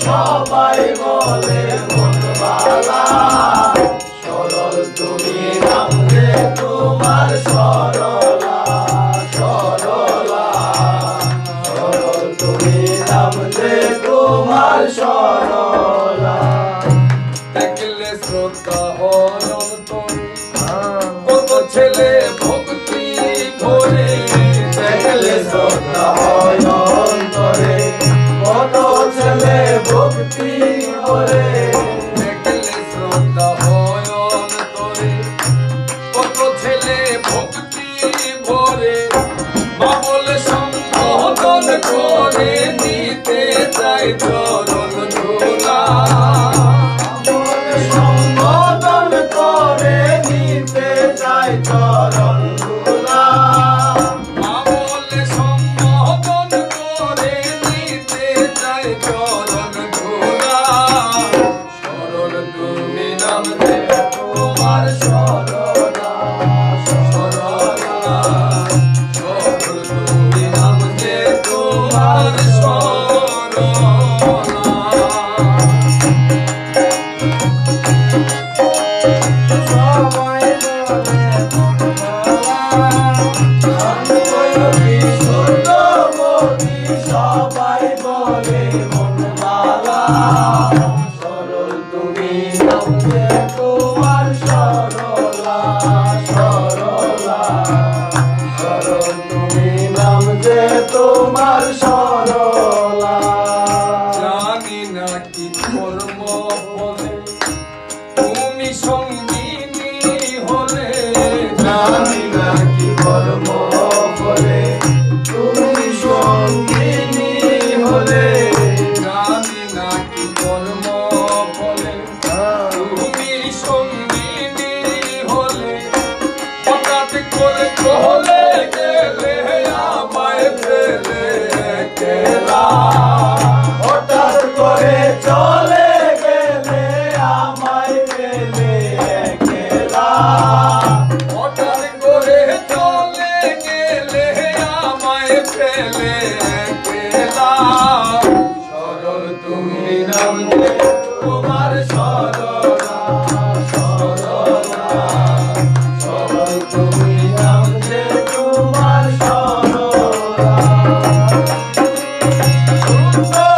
সবাই বলে মনবালা সরল তুমি নাম যে তোমার সরলা সরলা সরল তুমি নাম যে তোমার সরলা দেখলে শ্রদ্ধা হয় অন্তরে কত ছেলে ভক্তি করে দেখলে শ্রদ্ধা হয় অন্তরে কত ছেলে ভক্তি করে দেখলে শ্রদ্ধা হয় অন্তরে কত ছেলে ভক্তি ভরে মা বলে সম্বোধন করে নিতে চাই চরণ ধুলা সম্বোধন করে নিতে চাই চরণ ধুলা মা বলে সম্বোধন করে নিতে চাই চরণ ধুলা সরল তুমি নাম যে তোমার সরলা সরলা সরল তুমি নাম যে তোমার সরলা সবাই বলে সবাই বলে মনবালা সরল তুমি নাম যে তোমার সরলা সরলা সরল তুমি নাম যে তোমার সরলা জানি না কি কর্ম বলে তুমি সঙ্গিনী হলে জানি না কি কর্ম বলে তুমি সঙ্গিনী হলে জানি না কি কর্ম বলে তুমি সঙ্গিনী হলে হঠাৎ করে চলে গেলে আমায় ফেলে একলা হঠাৎ করে চলে গেলে আমায় ফেলে একলা হঠাৎ করে চলে গেলে আমায় ফেলে একলা সরল তুমি নাম যে তোমার সরলা সরলা সরল তুমি নাম যে তোমার সরলা সুন্দর